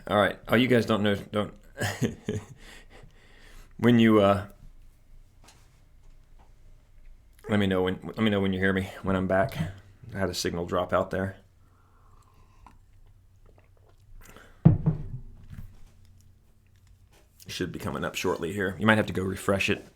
All right. Oh, you guys don't know. Don't when you let me know when you hear me when I'm back. I had a signal drop out there. Should be coming up shortly here. You might have to go refresh it.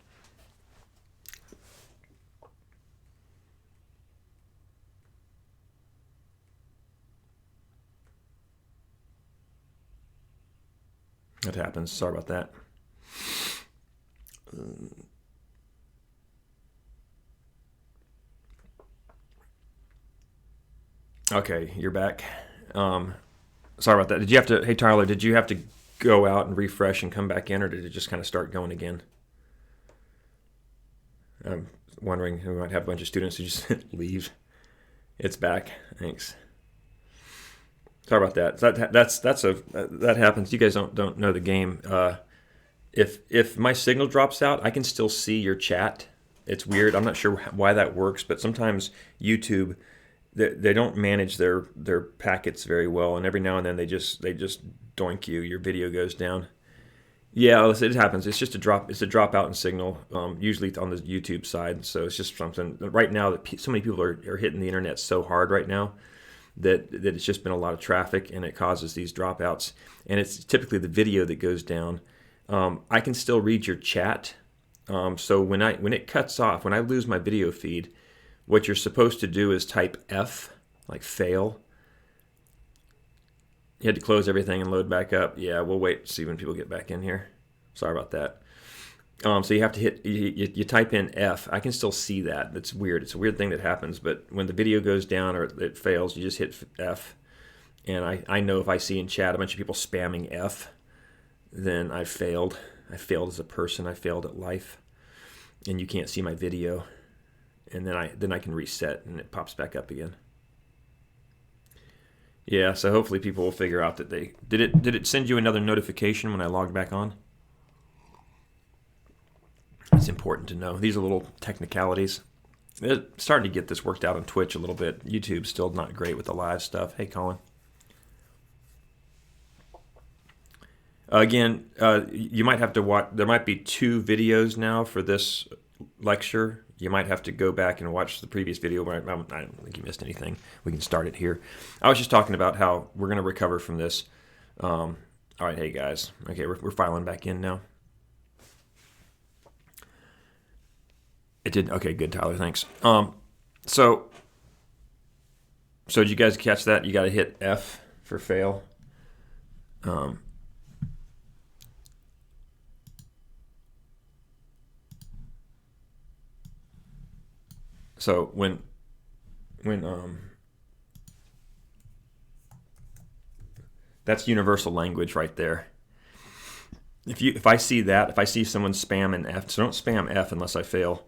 That happens. Sorry about that. Okay, you're back. Sorry about that. Did you have to? Hey Tyler, did you have to go out and refresh and come back in, or did it just kind of start going again? I'm wondering. We might have a bunch of students who just leave. It's back. Thanks. Sorry about that. That happens. You guys don't know the game. If my signal drops out, I can still see your chat. It's weird. I'm not sure why that works, but sometimes YouTube they don't manage their packets very well, and every now and then they just doink you. Your video goes down. Yeah, it happens. It's just a drop. It's a dropout in signal, usually on the YouTube side. So it's just something. Right now, that so many people are hitting the internet so hard right now that it's just been a lot of traffic, and it causes these dropouts. And it's typically the video that goes down. I can still read your chat. So when it cuts off, when I lose my video feed, what you're supposed to do is type F, like fail. You had to close everything and load back up. Yeah, we'll wait to see when people get back in here. Sorry about that. So you have to hit, you type in F. I can still see that. That's weird. It's a weird thing that happens. But when the video goes down or it fails, you just hit F. And I know if I see in chat a bunch of people spamming F, then I failed. I failed as a person. I failed at life. And you can't see my video. And then I can reset and it pops back up again. Yeah, so hopefully people will figure out that they did it send you another notification when I logged back on? It's important to know. These are little technicalities. They're starting to get this worked out on Twitch a little bit. YouTube's still not great with the live stuff. Hey, Colin. Again, you might have to watch. There might be 2 videos now for this lecture. You might have to go back and watch the previous video. I don't think you missed anything. We can start it here. I was just talking about how we're going to recover from this. All right, hey guys. Okay, we're filing back in now. It did. Okay, good, Tyler. Thanks. So did you guys catch that? You got to hit F for fail. So when that's universal language right there. If I see that, if I see someone spamming F, so don't spam F unless I fail.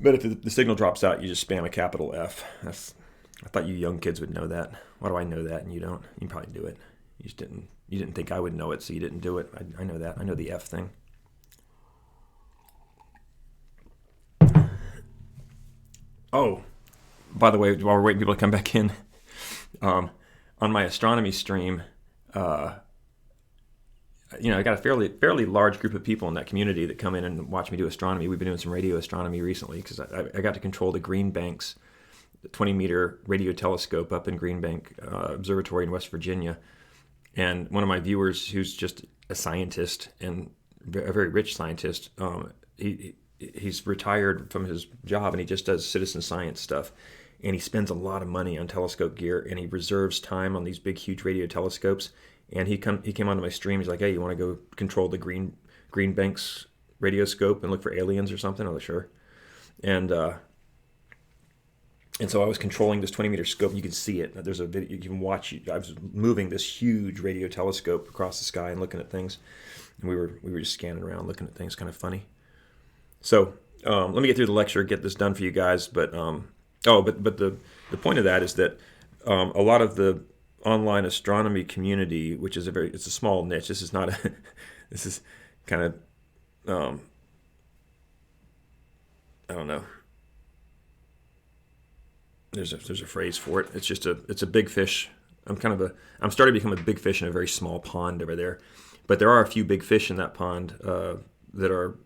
But if the signal drops out, you just spam a capital F. I thought you young kids would know that. Why do I know that and you don't? You probably do it. You just didn't. You didn't think I would know it, so you didn't do it. I know that. I know the F thing. Oh, by the way, while we're waiting people to come back in, on my astronomy stream, I got a fairly large group of people in that community that come in and watch me do astronomy. We've been doing some radio astronomy recently because I got to control the Green Banks, the 20-meter radio telescope up in Green Bank Observatory in West Virginia. And one of my viewers, who's just a scientist and a very rich scientist, he's retired from his job and he just does citizen science stuff. And he spends a lot of money on telescope gear and he reserves time on these big, huge radio telescopes. And he came onto my stream. He's like, "Hey, you want to go control the Green Banks radioscope and look for aliens or something?" I was sure. And so I was controlling this 20-meter scope. You can see it. There's a video you can watch. I was moving this huge radio telescope across the sky and looking at things. And we were just scanning around, looking at things. Kind of funny. So let me get through the lecture, get this done for you guys. But the point of that is that a lot of the online astronomy community, which is it's a small niche. This is not a. This is kind of I don't know. There's a phrase for it. It's a big fish I'm starting to become a big fish in a very small pond over there. But there are a few big fish in that pond that are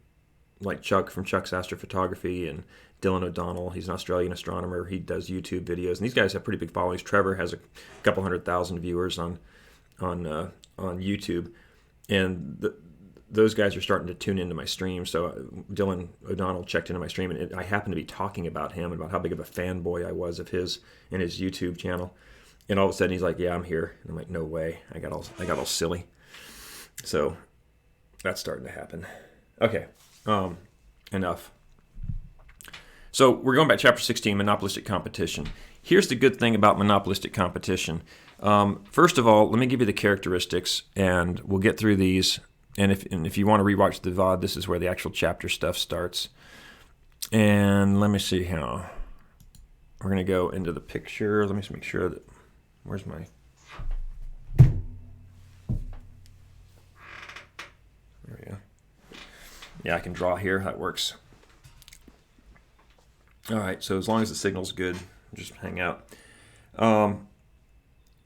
like Chuck from Chuck's Astrophotography and Dylan O'Donnell. He's an Australian astronomer. He does YouTube videos, and these guys have pretty big followings. Trevor has a couple 100,000 viewers on YouTube, and those guys are starting to tune into my stream. So Dylan O'Donnell checked into my stream, and I happened to be talking about him, about how big of a fanboy I was of his and his YouTube channel. And all of a sudden he's like, "Yeah, I'm here." And I'm like, "No way!" I got all silly. So that's starting to happen. Okay, enough. So we're going back to Chapter 16, Monopolistic Competition. Here's the good thing about Monopolistic Competition. First of all, let me give you the characteristics, and we'll get through these. And if you want to rewatch the VOD, this is where the actual chapter stuff starts. And let me see how. We're going to go into the picture. Let me just make sure that... Where's my... There we go. Yeah, I can draw here. That works. All right, so as long as the signal's good, just hang out.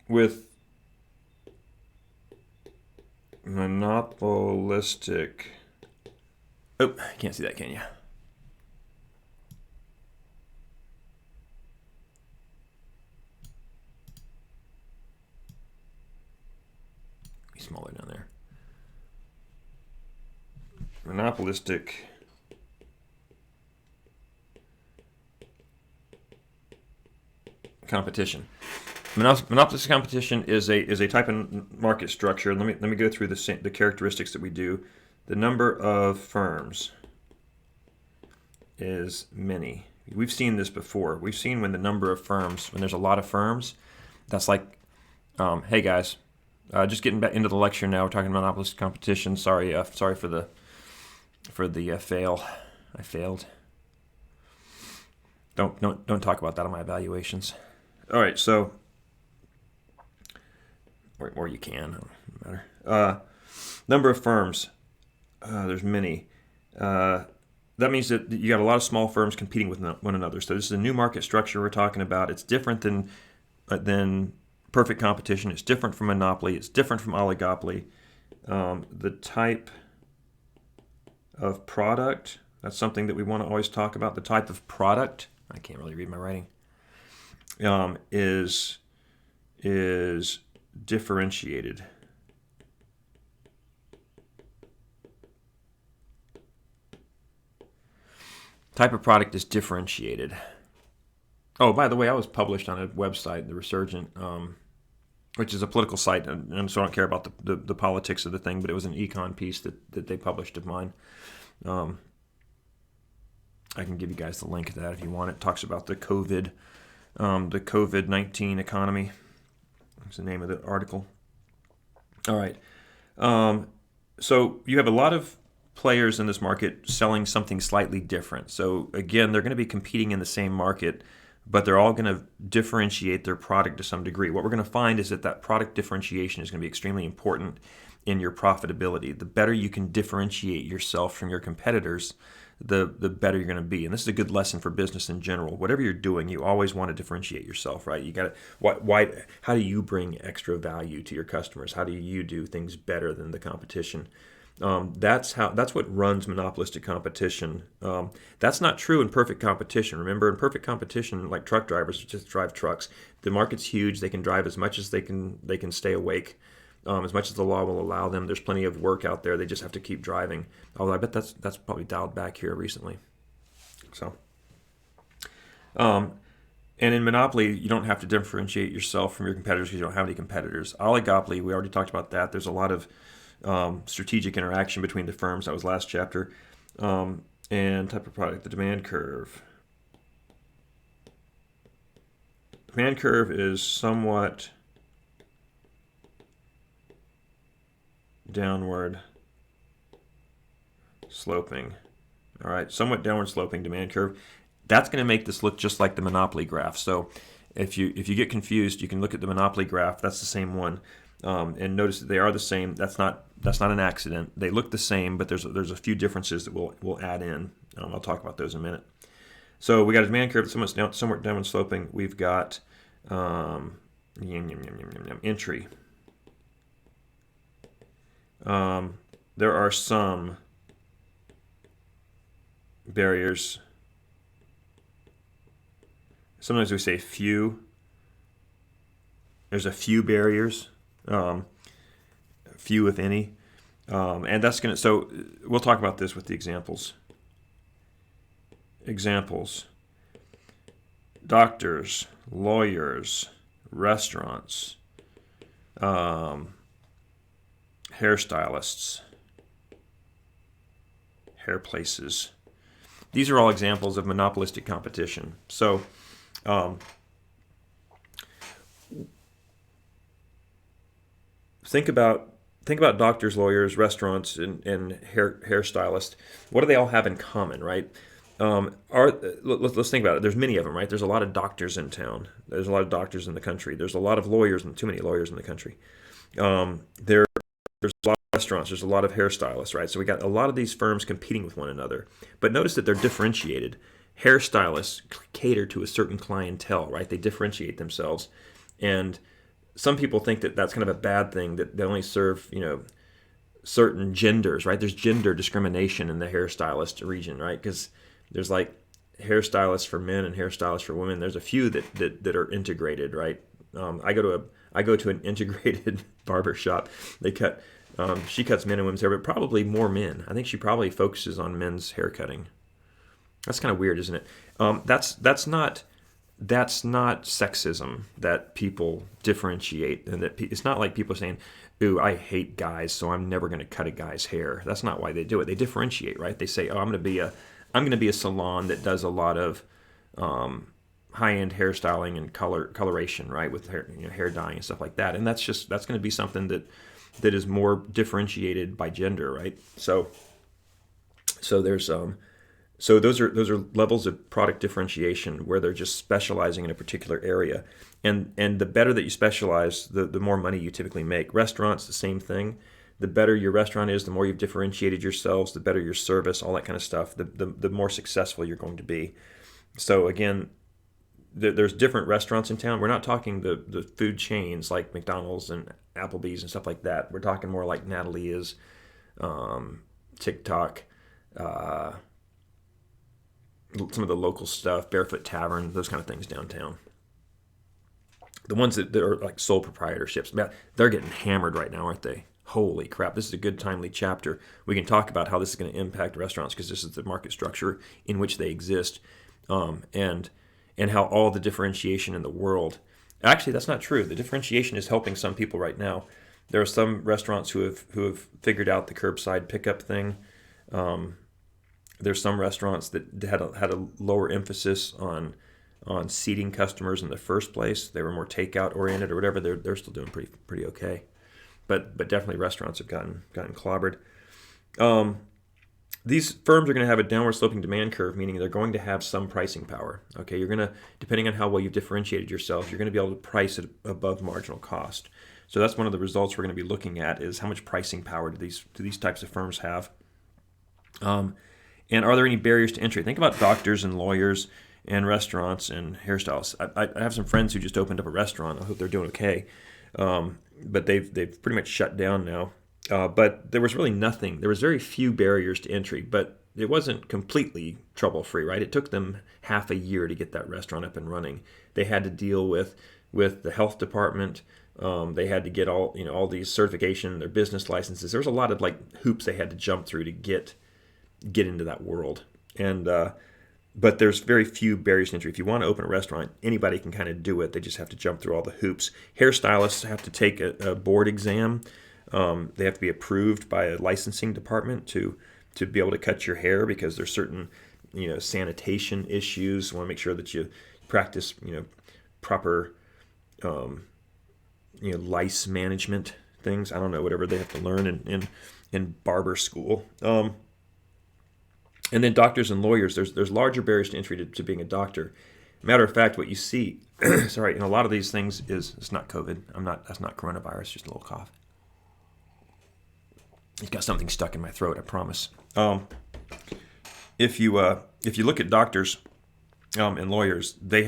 With monopolistic... Oh, you can't see that, can you? Be smaller down there. Monopolistic competition. Monopolistic competition is a type of market structure. Let me go through the characteristics that we do. The number of firms is many. We've seen this before. We've seen when there's a lot of firms, that's like, hey guys, just getting back into the lecture now. We're talking monopolistic competition. Sorry for the fail. I failed. Don't talk about that on my evaluations. All right, so, or you can, it doesn't matter. Number of firms, there's many. That means that you got a lot of small firms competing with one another. So this is a new market structure we're talking about. It's different than perfect competition. It's different from monopoly. It's different from oligopoly. The type of product, that's something that we want to always talk about. The type of product, I can't really read my writing, is differentiated. Type of product is differentiated. Oh, by the way, I was published on a website, The Resurgent, which is a political site, and so I don't care about the politics of the thing, but it was an Econ piece that they published of mine. I can give you guys the link to that if you want. It talks about the COVID-19 economy. That's the name of the article. All right. So you have a lot of players in this market selling something slightly different. So again, they're going to be competing in the same market, but they're all going to differentiate their product to some degree. What we're going to find is that product differentiation is going to be extremely important in your profitability. The better you can differentiate yourself from your competitors, the better you're going to be. And this is a good lesson for business in general. Whatever you're doing, you always want to differentiate yourself, right? You got to. How do you bring extra value to your customers? How do you do things better than the competition? That's what runs monopolistic competition. That's not true in perfect competition. Remember, in perfect competition, like truck drivers just drive trucks. The market's huge. They can drive as much as they can stay awake. As much as the law will allow them. There's plenty of work out there. They just have to keep driving. Although I bet that's probably dialed back here recently. So, and in monopoly, you don't have to differentiate yourself from your competitors because you don't have any competitors. Oligopoly, we already talked about that. There's a lot of strategic interaction between the firms. That was last chapter. And type of product, the demand curve. Demand curve is somewhat downward sloping. All right, somewhat downward sloping demand curve. That's going to make this look just like the monopoly graph. So if you get confused, you can look at the monopoly graph. That's the same one, and notice that they are the same. That's not an accident. They look the same, but there's a few differences that we'll add in. I'll talk about those in a minute. So we got a demand curve somewhat downward sloping. We've got entry. There are some barriers. Sometimes we say few. There's a few barriers, few if any, and that's gonna. So we'll talk about this with the examples. Examples: doctors, lawyers, restaurants, hairstylists, hair places. These are all examples of monopolistic competition. So. Think about doctors, lawyers, restaurants, and hairstylists. What do they all have in common, right? Let's think about it. There's many of them, right? There's a lot of doctors in town. There's a lot of doctors in the country. There's a lot of lawyers, and too many lawyers in the country. There's a lot of restaurants. There's a lot of hairstylists, right? So we got a lot of these firms competing with one another. But notice that they're differentiated. Hairstylists cater to a certain clientele, right? They differentiate themselves, and some people think that that's kind of a bad thing, that they only serve, certain genders, right? There's gender discrimination in the hairstylist region, right? Because there's like hairstylists for men and hairstylists for women. There's a few that are integrated, right? I go to an integrated barber shop. She cuts men and women's hair, but probably more men. I think she probably focuses on men's hair cutting. That's kind of weird, isn't it? That's not sexism that people differentiate, and that it's not like people saying, "Ooh, I hate guys, so I'm never going to cut a guy's hair." That's not why they do it. They differentiate, right? They say, "Oh, I'm going to be a salon that does a lot of high-end hairstyling and coloration, right, with hair dyeing and stuff like that." And that's going to be something that is more differentiated by gender, right? So there's So those are levels of product differentiation where they're just specializing in a particular area. And the better that you specialize, the more money you typically make. Restaurants, the same thing. The better your restaurant is, the more you've differentiated yourselves, the better your service, all that kind of stuff, the more successful you're going to be. So again, there's different restaurants in town. We're not talking the food chains like McDonald's and Applebee's and stuff like that. We're talking more like Natalie is, TikTok, some of the local stuff, Barefoot Tavern, those kind of things downtown. The ones that are like sole proprietorships, they're getting hammered right now, aren't they? Holy crap, this is a good timely chapter. We can talk about how this is going to impact restaurants because this is the market structure in which they exist, and how all the differentiation in the world. Actually, that's not true. The differentiation is helping some people right now. There are some restaurants who have figured out the curbside pickup thing. There's some restaurants that had a lower emphasis on seating customers in the first place. They were more takeout oriented or whatever. They're still doing pretty okay, but definitely restaurants have gotten clobbered. These firms are going to have a downward sloping demand curve, meaning they're going to have some pricing power. Okay, you're going to, depending on how well you've differentiated yourself, you're going to be able to price it above marginal cost. So that's one of the results we're going to be looking at, is how much pricing power do these types of firms have. And are there any barriers to entry? Think about doctors and lawyers and restaurants and hairstylists. I have some friends who just opened up a restaurant. I hope they're doing okay. But they've pretty much shut down now. But there was really nothing. There was very few barriers to entry, but it wasn't completely trouble-free, right? It took them half a year to get that restaurant up and running. They had to deal with the health department. They had to get all these certification, their business licenses. There was a lot of like hoops they had to jump through to get into that world. And but there's very few barriers to entry. If you want to open a restaurant, anybody can kind of do it. They just have to jump through all the hoops. Hairstylists have to take a board exam. They have to be approved by a licensing department to be able to cut your hair, because there's certain sanitation issues. You want to make sure that you practice proper lice management things. I don't know, whatever they have to learn in barber school. And then doctors and lawyers, there's larger barriers to entry to being a doctor. Matter of fact, what you see, sorry, in a lot of these things it's not COVID. That's not coronavirus, just a little cough. It's got something stuck in my throat, I promise. If you look at doctors, and lawyers, they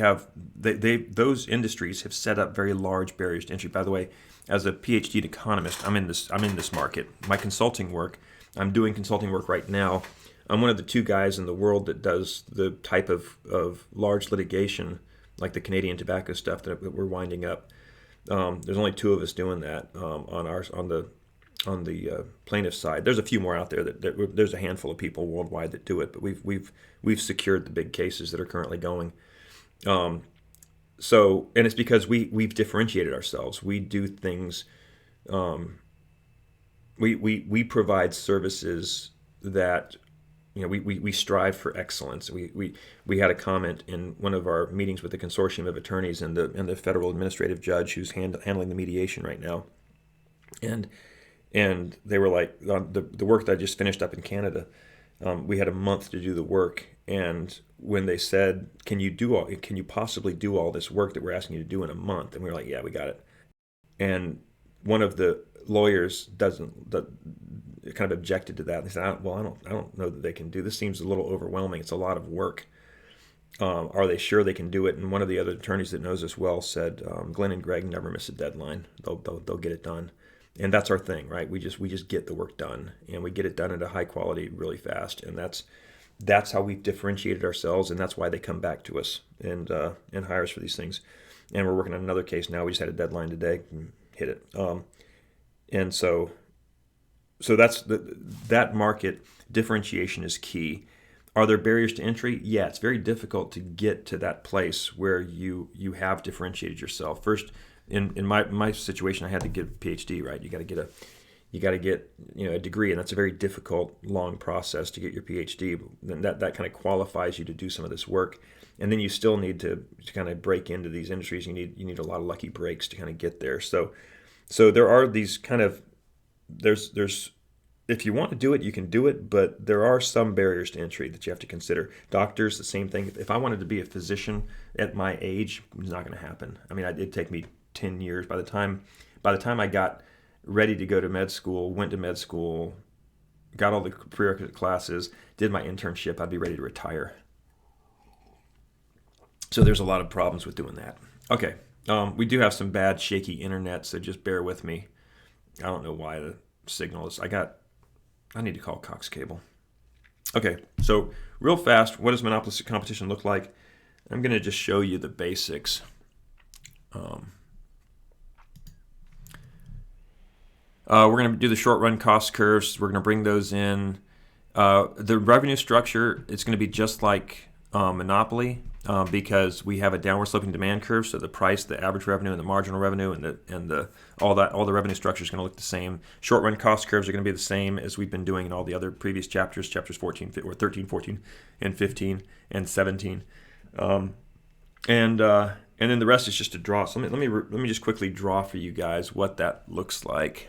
those industries have set up very large barriers to entry. By the way, as a PhD economist, I'm in this market. My consulting work, I'm doing consulting work right now. I'm one of the two guys in the world that does the type of large litigation, like the Canadian tobacco stuff that we're winding up. There's only two of us doing that on the plaintiff side. There's a few more out there there's a handful of people worldwide that do it, but we've secured the big cases that are currently going. So, and it's because we've differentiated ourselves. We do things. We provide services that, we strive for excellence. We had a comment in one of our meetings with the consortium of attorneys and the federal administrative judge who's handling the mediation right now, and they were like, the work that I just finished up in Canada, we had a month to do the work, and when they said, can you possibly do all this work that we're asking you to do in a month? And we were like, yeah, we got it. And one of the lawyers kind of objected to that. They said, I don't know that they can do this. Seems a little overwhelming. It's a lot of work. Are they sure they can do it? And one of the other attorneys that knows us well said, Glenn and Greg never miss a deadline. They'll get it done. And that's our thing, right? We just get the work done, and we get it done at a high quality really fast. And that's how we've differentiated ourselves, and that's why they come back to us and hire us for these things. And we're working on another case now. We just had a deadline today, hit it. And so that's that market differentiation is key. Are there barriers to entry? Yeah, it's very difficult to get to that place where you have differentiated yourself. First, in my situation, I had to get a PhD, right? You got to get a degree, and that's a very difficult, long process to get your PhD. Then that kind of qualifies you to do some of this work, and then you still need to kind of break into these industries. You need a lot of lucky breaks to kind of get there. So there are these kind of there's if you want to do it, you can do it, but there are some barriers to entry that you have to consider. Doctors, the same thing. If I wanted to be a physician at my age, it's not going to happen. I mean, it'd take me 10 years. By the time I got ready to go to med school, went to med school, got all the prerequisite classes, did my internship, I'd be ready to retire. So there's a lot of problems with doing that. Okay, we do have some bad, shaky internet, so just bear with me. I don't know why the signal is. I need to call Cox Cable. Okay, so real fast, what does monopolistic competition look like? I'm going to just show you the basics. We're going to do the short run cost curves. We're going to bring those in. The revenue structure, it's going to be just like Monopoly because we have a downward sloping demand curve. So the price, the average revenue, and the marginal revenue, and all the revenue structure is going to look the same. Short run cost curves are going to be the same as we've been doing in all the other previous chapters 14 or 13, 14, and 15, and 17. And then the rest is just a draw. So let me just quickly draw for you guys what that looks like.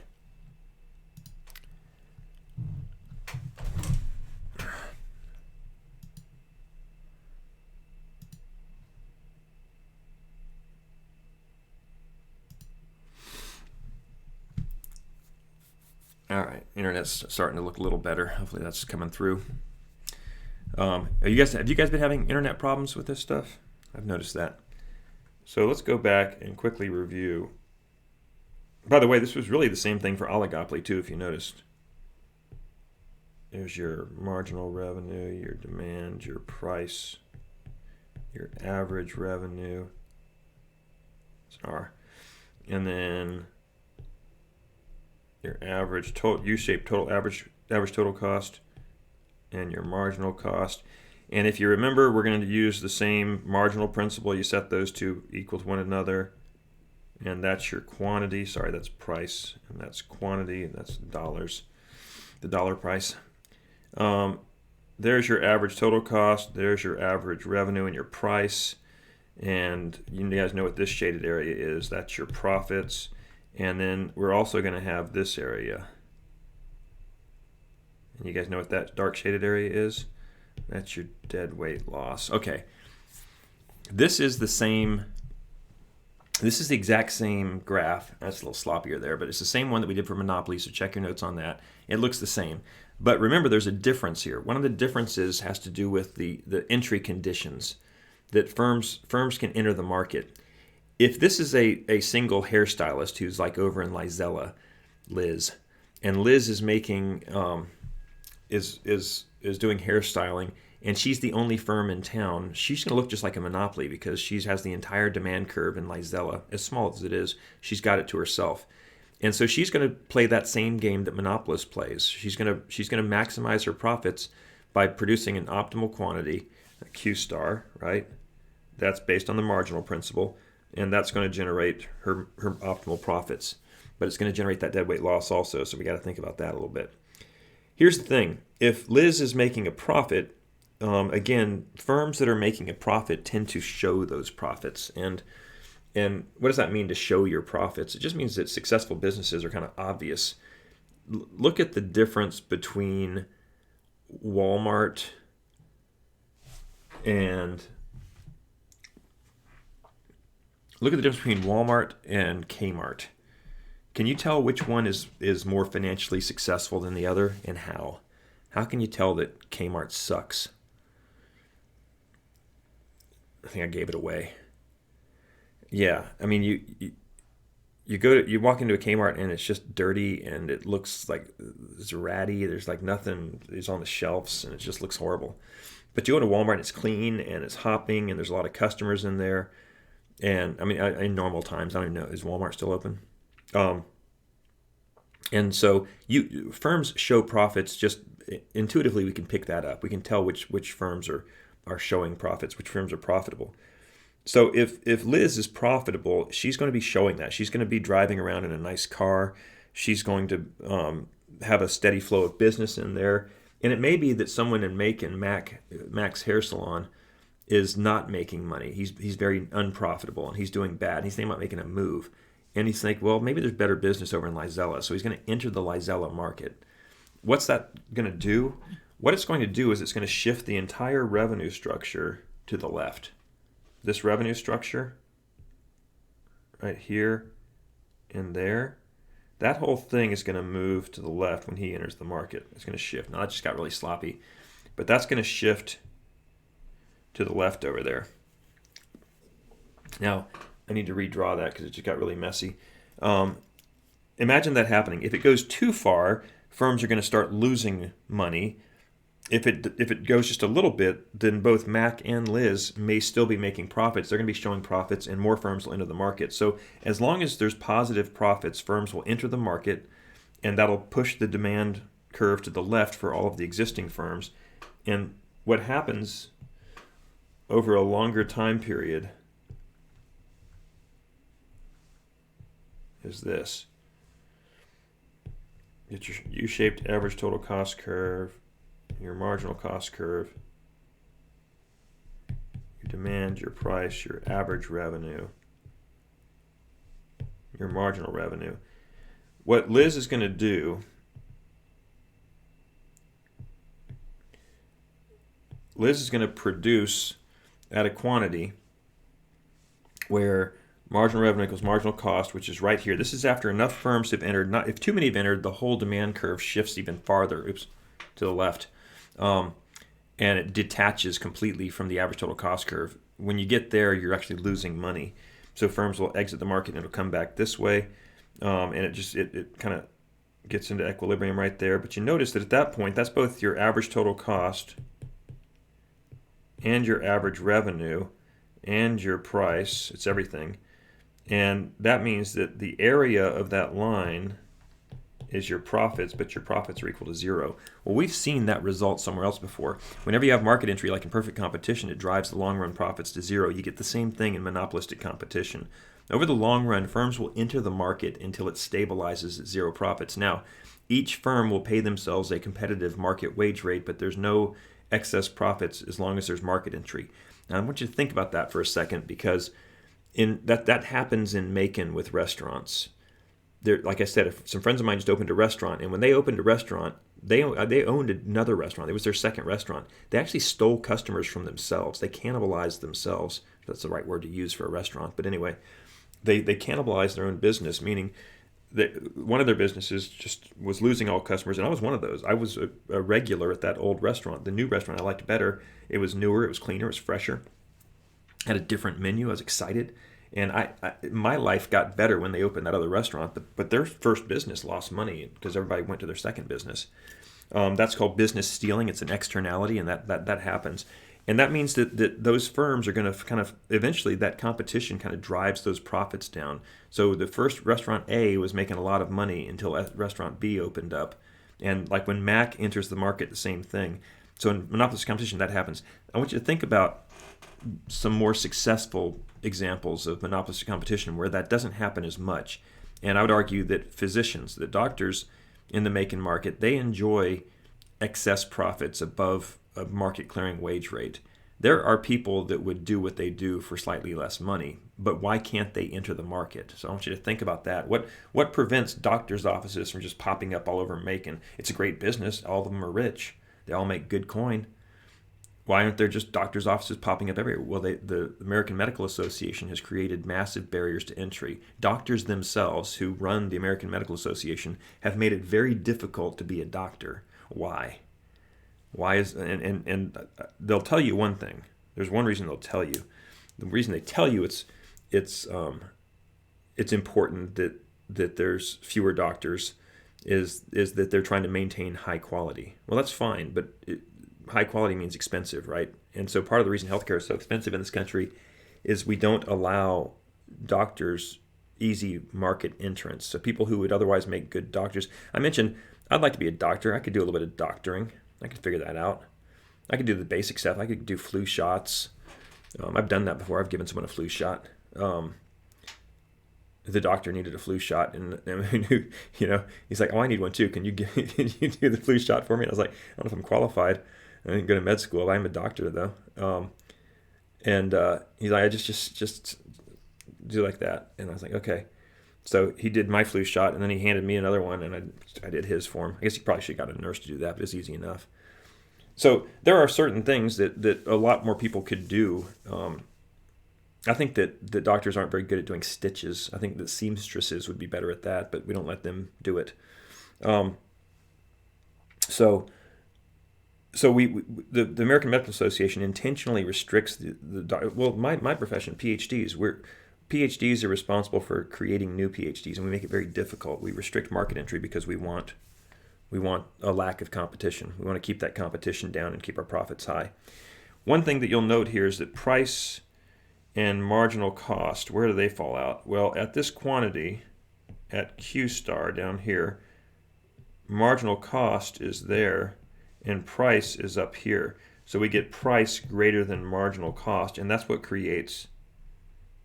All right, internet's starting to look a little better. Hopefully that's coming through. Have you guys been having internet problems with this stuff? I've noticed that. So let's go back and quickly review. By the way, this was really the same thing for oligopoly too, if you noticed. There's your marginal revenue, your demand, your price, your average revenue. It's an R. And then your average total U-shaped total average total cost and your marginal cost. And if you remember, we're going to use the same marginal principle. You set those two equal to one another, and that's your quantity. Sorry, that's price, and that's quantity, and that's dollars, the dollar price. There's your average total cost. There's your average revenue and your price. And you guys know what this shaded area is. That's your profits. And then we're also going to have this area. And you guys know what that dark shaded area is? That's your deadweight loss. Okay. This is the exact same graph. That's a little sloppier there, but it's the same one that we did for Monopoly, so check your notes on that. It looks the same. But remember, there's a difference here. One of the differences has to do with the entry conditions. that firms can enter the market. If this is a single hairstylist who's like over in Lizella, Liz, and Liz is making is doing hairstyling, and she's the only firm in town, she's going to look just like a monopoly because she has the entire demand curve in Lizella, as small as it is. She's got it to herself. And so she's going to play that same game that Monopolist plays. She's going to maximize her profits by producing an optimal quantity, a Q star, right? That's based on the marginal principle, and that's going to generate her optimal profits. But it's going to generate that deadweight loss also, so we got to think about that a little bit. Here's the thing. If Liz is making a profit, again, firms that are making a profit tend to show those profits. And what does that mean, to show your profits? It just means that successful businesses are kind of obvious. Look at the difference between Walmart and Kmart. Can you tell which one is more financially successful than the other, and how? How can you tell that Kmart sucks? I think I gave it away. Yeah, I mean, you walk into a Kmart and it's just dirty and it looks like it's ratty. There's like nothing is on the shelves and it just looks horrible. But you go to Walmart and it's clean and it's hopping and there's a lot of customers in there. And I mean, in normal times, I don't even know, is Walmart still open? And so firms show profits. Just intuitively, we can pick that up. We can tell which firms are showing profits, which firms are profitable. So if Liz is profitable, she's going to be showing that. She's going to be driving around in a nice car. She's going to have a steady flow of business in there. And it may be that someone in Mac's hair salon is not making money. He's very unprofitable and he's doing bad. He's thinking about making a move. And he's thinking, well, maybe there's better business over in Lizella. So he's going to enter the Lizella market. What's that going to do? What it's going to do is it's going to shift the entire revenue structure to the left. This revenue structure right here and there, that whole thing is going to move to the left when he enters the market. It's going to shift. Now, that just got really sloppy, but that's going to shift to the left over there. Now, I need to redraw that because it just got really messy. Imagine that happening. If it goes too far, firms are going to start losing money. If it goes just a little bit, then both Mac and Liz may still be making profits. They're going to be showing profits, and more firms will enter the market. So as long as there's positive profits, firms will enter the market, and that'll push the demand curve to the left for all of the existing firms. And what happens over a longer time period is this. Get your U-shaped average total cost curve, your marginal cost curve, your demand, your price, your average revenue, your marginal revenue. What Liz is going to do, Liz is going to produce at a quantity where marginal revenue equals marginal cost, which is right here. This is after enough firms have entered. If too many have entered, the whole demand curve shifts even farther. To the left. And it detaches completely from the average total cost curve. When you get there, you're actually losing money. So firms will exit the market and it'll come back this way. And it kind of gets into equilibrium right there. But you notice that at that point, that's both your average total cost and your average revenue and your price. It's everything. And that means that the area of that line is your profits, but your profits are equal to zero. Well, we've seen that result somewhere else before. Whenever you have market entry, like in perfect competition, it drives the long-run profits to zero. You get the same thing in monopolistic competition. Over the long run, firms will enter the market until it stabilizes at zero profits. Now, each firm will pay themselves a competitive market wage rate, but there's no excess profits as long as there's market entry. Now, I want you to think about that for a second, because that happens in Macon with restaurants. Like I said, some friends of mine just opened a restaurant, and when they opened a restaurant, they owned another restaurant. It was their second restaurant. They actually stole customers from themselves. They cannibalized themselves. That's the right word to use for a restaurant. But anyway, they cannibalized their own business, meaning that one of their businesses just was losing all customers, and I was one of those. I was a regular at that old restaurant. The new restaurant I liked better. It was newer, it was cleaner, it was fresher. had a different menu. I was excited. And my life got better when they opened that other restaurant, but their first business lost money because everybody went to their second business. That's called business stealing. It's an externality, and that happens. And that means that those firms are going to kind of eventually, that competition kind of drives those profits down. So the first restaurant A was making a lot of money until restaurant B opened up. And like when Mac enters the market, the same thing. So in monopolistic competition, that happens. I want you to think about some more successful examples of monopolistic competition where that doesn't happen as much. And I would argue that physicians, the doctors in the Macon market, they enjoy excess profits above a market clearing wage rate. There are people that would do what they do for slightly less money, but why can't they enter the market? So I want you to think about that. What prevents doctors' offices from just popping up all over Macon? It's a great business. All of them are rich. They all make good coin. Why aren't there just doctors' offices popping up everywhere? Well, the American Medical Association has created massive barriers to entry. Doctors themselves, who run the American Medical Association, have made it very difficult to be a doctor. Why? Why is and they'll tell you one thing. There's one reason they'll tell you. The reason they tell you it's important that there's fewer doctors is that they're trying to maintain high quality. Well, that's fine, but high quality means expensive, right? And so part of the reason healthcare is so expensive in this country is we don't allow doctors easy market entrance. So people who would otherwise make good doctors. I mentioned I'd like to be a doctor. I could do a little bit of doctoring. I could figure that out. I could do the basic stuff. I could do flu shots. I've done that before. I've given someone a flu shot. The doctor needed a flu shot, and he's like, "Oh, I need one too. Can you do the flu shot for me?" And I was like, "I don't know if I'm qualified. I didn't go to med school. I'm a doctor though." And he's like, "I just do like that." And I was like, "Okay." So he did my flu shot, and then he handed me another one, and I did his for him. I guess he probably should have got a nurse to do that, but it's easy enough. So there are certain things that a lot more people could do. I think that the doctors aren't very good at doing stitches. I think that seamstresses would be better at that, but we don't let them do it. So the American Medical Association intentionally restricts my profession, PhDs. PhDs are responsible for creating new PhDs, and we make it very difficult. We restrict market entry because we want a lack of competition. We want to keep that competition down and keep our profits high. One thing that you'll note here is that price and marginal cost, where do they fall out? Well, at this quantity, at Q star down here, marginal cost is there, and price is up here. So we get price greater than marginal cost, and that's what creates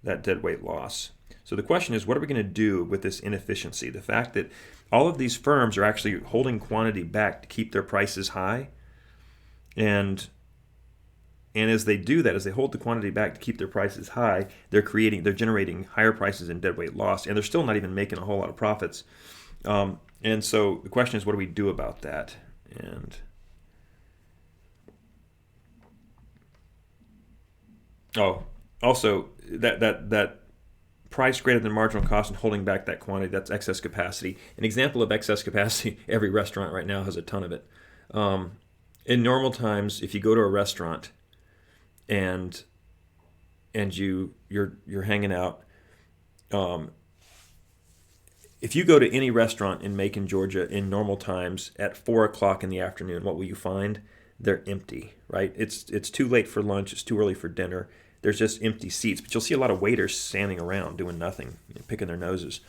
that deadweight loss. So the question is, what are we going to do with this inefficiency? The fact that all of these firms are actually holding quantity back to keep their prices high, and as they do that, as they hold the quantity back to keep their prices high, they're generating higher prices and deadweight loss, and they're still not even making a whole lot of profits. And so the question is, what do we do about that? And also that price greater than marginal cost and holding back that quantity, that's excess capacity. An example of excess capacity, every restaurant right now has a ton of it. In normal times, if you go to a restaurant and you're hanging out, if you go to any restaurant in Macon, Georgia, in normal times at 4 o'clock in the afternoon, what will you find? They're empty, right? It's too late for lunch. It's too early for dinner. There's just empty seats. But you'll see a lot of waiters standing around doing nothing, picking their noses.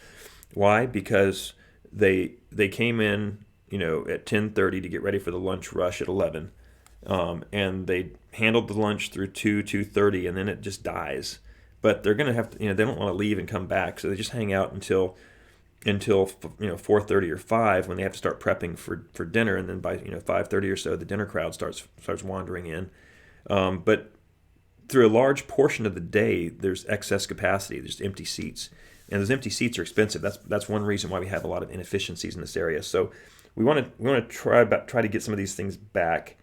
Why? Because they came in, at 10:30 to get ready for the lunch rush at 11, and they handled the lunch through 2:30, and then it just dies. But they're gonna have to, they don't want to leave and come back, so they just hang out until 4:30 or 5 when they have to start prepping for dinner, and then by 5:30 or so the dinner crowd starts wandering in. But through a large portion of the day, there's excess capacity. There's empty seats, and those empty seats are expensive. That's one reason why we have a lot of inefficiencies in this area. So we want to try to get some of these things back.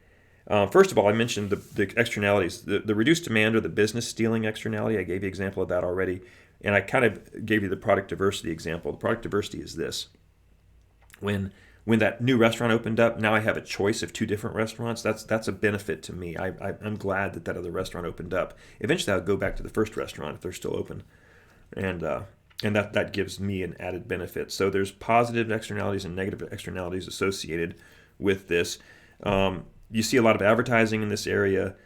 First of all, I mentioned the externalities, the reduced demand or the business stealing externality. I gave you an example of that already, and I kind of gave you the product diversity example. The product diversity is this: when when that new restaurant opened up, now I have a choice of 2 different restaurants. That's a benefit to me. I'm glad that other restaurant opened up. Eventually, I'll go back to the first restaurant if they're still open, and that gives me an added benefit. So there's positive externalities and negative externalities associated with this. You see a lot of advertising in this area,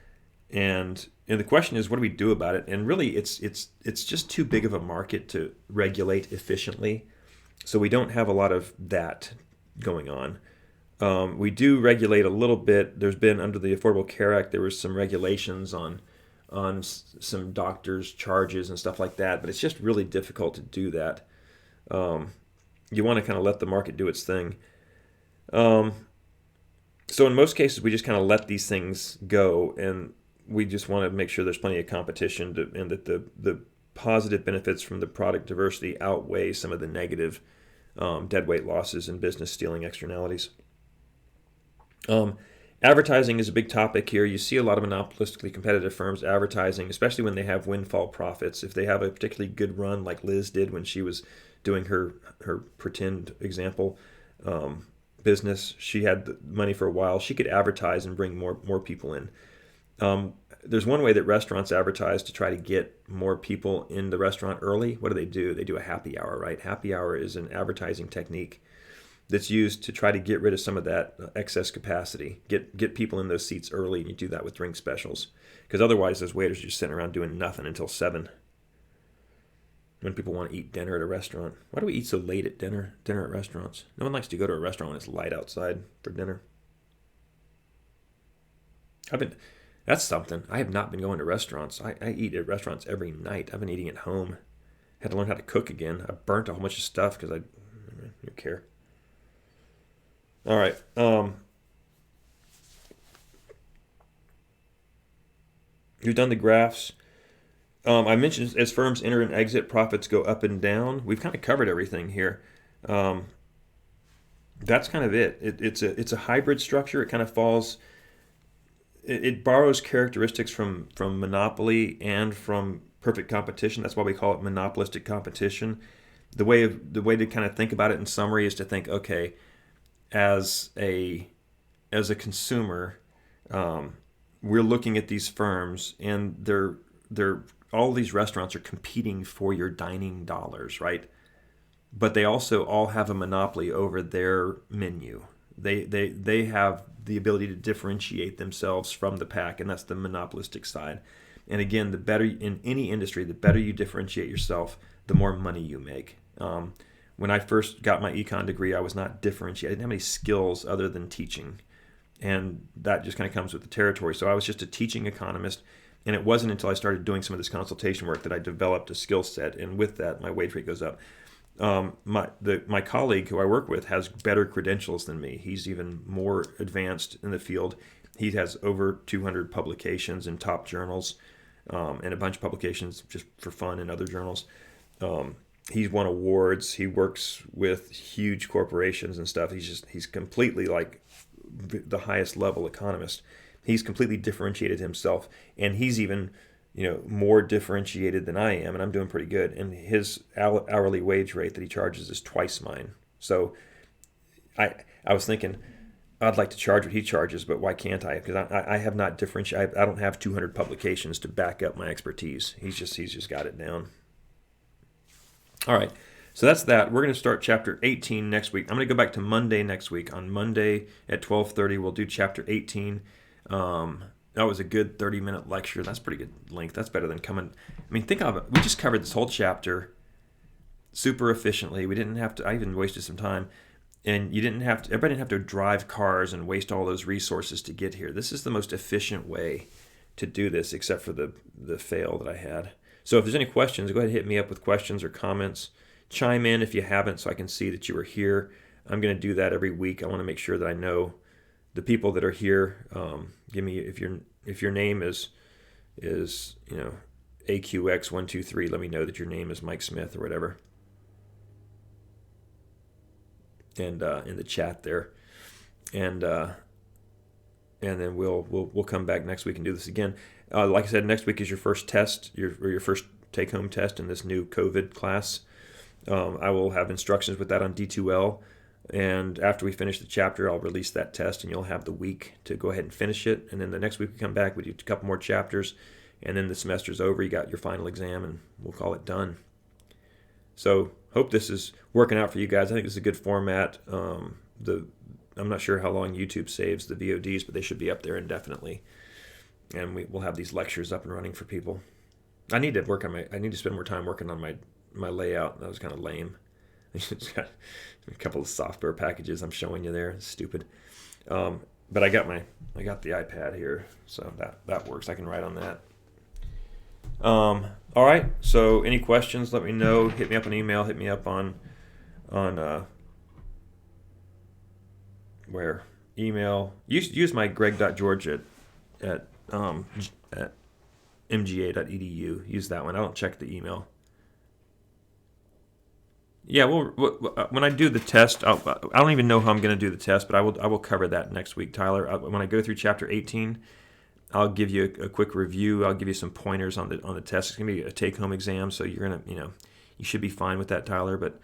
and the question is, what do we do about it? And really, it's just too big of a market to regulate efficiently. So we don't have a lot of that going on. We do regulate a little bit. There's been, under the Affordable Care Act, there was some regulations on some doctors' charges and stuff like that, but it's just really difficult to do that. You want to kind of let the market do its thing. So in most cases, we just kind of let these things go, and we just want to make sure there's plenty of competition and that the positive benefits from the product diversity outweigh some of the negative deadweight losses and business stealing externalities. Advertising is a big topic here. You see a lot of monopolistically competitive firms advertising, especially when they have windfall profits. If they have a particularly good run like Liz did when she was doing her pretend example business, she had the money for a while. She could advertise and bring more people in. There's one way that restaurants advertise to try to get more people in the restaurant early. What do? They do a happy hour, right? Happy hour is an advertising technique that's used to try to get rid of some of that excess capacity. Get people in those seats early, and you do that with drink specials. Because otherwise, those waiters are just sitting around doing nothing until 7. When people want to eat dinner at a restaurant. Why do we eat so late at dinner at restaurants? No one likes to go to a restaurant when it's light outside for dinner. That's something. I have not been going to restaurants. I eat at restaurants every night. I've been eating at home. Had to learn how to cook again. I burnt a whole bunch of stuff because I don't care. All right. We've done the graphs. I mentioned as firms enter and exit, profits go up and down. We've kind of covered everything here. That's kind of it. It's a hybrid structure. It kind of falls. It borrows characteristics from monopoly and from perfect competition. That's why we call it monopolistic competition. The way to kind of think about it in summary is to think, okay, as a consumer, we're looking at these firms, and they're all these restaurants are competing for your dining dollars, right? But they also all have a monopoly over their menu. They have the ability to differentiate themselves from the pack, and that's the monopolistic side. And again, the better in any industry, the better you differentiate yourself, the more money you make. When I first got my Econ degree, I was not differentiated. I didn't have any skills other than teaching. And that just kind of comes with the territory. So I was just a teaching economist. And it wasn't until I started doing some of this consultation work that I developed a skill set. And with that, my wage rate goes up. My colleague who I work with has better credentials than me. He's even more advanced in the field. He has over 200 publications in top journals, and a bunch of publications just for fun in other journals. He's won awards. He works with huge corporations and stuff. He's completely like the highest level economist. He's completely differentiated himself, and he's even more differentiated than I am, and I'm doing pretty good. And his hourly wage rate that he charges is twice mine. So I was thinking I'd like to charge what he charges, but why can't I? Because I have not differentiated. I don't have 200 publications to back up my expertise. He's just got it down. All right, so that's that. We're going to start chapter 18 next week. I'm going to go back to Monday next week. On Monday at 12:30, we'll do chapter 18. That was a good 30-minute lecture. That's pretty good length. That's better than coming. I mean, think of it. We just covered this whole chapter super efficiently. We didn't have to. I even wasted some time, and you didn't have to. Everybody didn't have to drive cars and waste all those resources to get here. This is the most efficient way to do this, except for the fail that I had. So if there's any questions, go ahead and hit me up with questions or comments. Chime in if you haven't, so I can see that you were here. I'm going to do that every week. I want to make sure that I know the people that are here. Give me if your name is AQX123. Let me know that your name is Mike Smith or whatever. And in the chat there, and then we'll come back next week and do this again. Like I said, next week is your first test, your first take-home test in this new COVID class. I will have instructions with that on D2L. And after we finish the chapter, I'll release that test, and you'll have the week to go ahead and finish it. And then the next week we come back, we do a couple more chapters, and then the semester's over. You got your final exam, and we'll call it done. So hope this is working out for you guys. I think this is a good format. I'm not sure how long YouTube saves the VODs, but they should be up there indefinitely. And we'll have these lectures up and running for people. I need to spend more time working on my layout. That was kind of lame. It's got a couple of software packages I'm showing you there. It's stupid. But I got the iPad here, so that works. I can write on that. All right. So any questions? Let me know. Hit me up on email. Hit me up on where email. Use my greg.george at mga.edu. Use that one. I don't check the email. Yeah, well, when I do the test, I don't even know how I'm going to do the test, but I will cover that next week, Tyler. When I go through chapter 18, I'll give you a quick review. I'll give you some pointers on the test. It's going to be a take-home exam, so you're going to, you should be fine with that, Tyler. But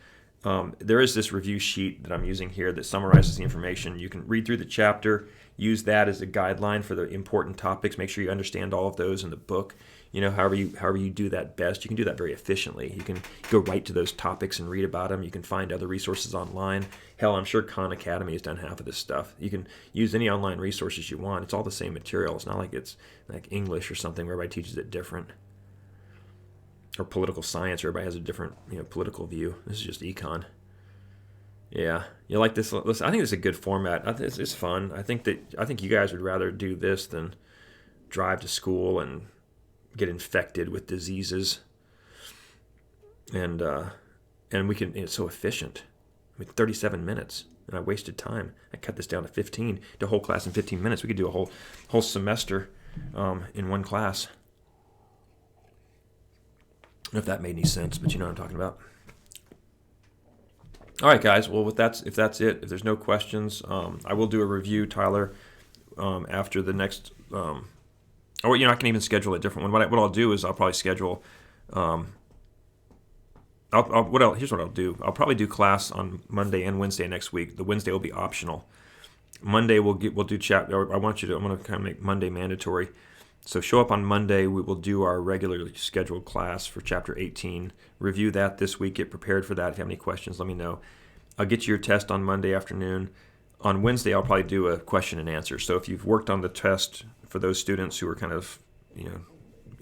there is this review sheet that I'm using here that summarizes the information. You can read through the chapter, use that as a guideline for the important topics. Make sure you understand all of those in the book. However you do that best, you can do that very efficiently. You can go right to those topics and read about them. You can find other resources online. Hell, I'm sure Khan Academy has done half of this stuff. You can use any online resources you want. It's all the same material. It's not like it's like English or something where everybody teaches it different. Or political science, where everybody has a different political view. This is just Econ. Yeah, you like this? Listen, I think it's a good format. It's fun. I think you guys would rather do this than drive to school and get infected with diseases. And we can. It's so efficient. 37 minutes, and I wasted time. I cut this down to 15. The whole class in 15 minutes. We could do a whole semester in one class. I don't know if that made any sense, but you know what I'm talking about. All right, guys. Well, if that's it, if there's no questions, I will do a review, Tyler, after the next. Or I can even schedule a different one. What I'll do is I'll probably schedule. Here's what I'll do. I'll probably do class on Monday and Wednesday next week. The Wednesday will be optional. Monday we'll do chapter. I'm going to kind of make Monday mandatory. So show up on Monday. We will do our regularly scheduled class for Chapter 18. Review that this week. Get prepared for that. If you have any questions, let me know. I'll get you your test on Monday afternoon. On Wednesday, I'll probably do a question and answer. So if you've worked on the test for those students who are kind of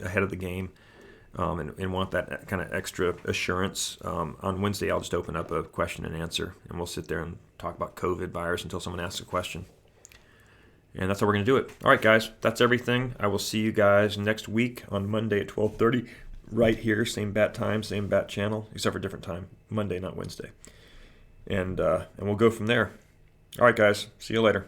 ahead of the game and want that kind of extra assurance, on Wednesday I'll just open up a question and answer, and we'll sit there and talk about COVID virus until someone asks a question. And that's how we're going to do it. All right, guys, that's everything. I will see you guys next week on Monday at 12:30, right here, same bat time, same bat channel, except for different time, Monday, not Wednesday. And we'll go from there. All right, guys, see you later.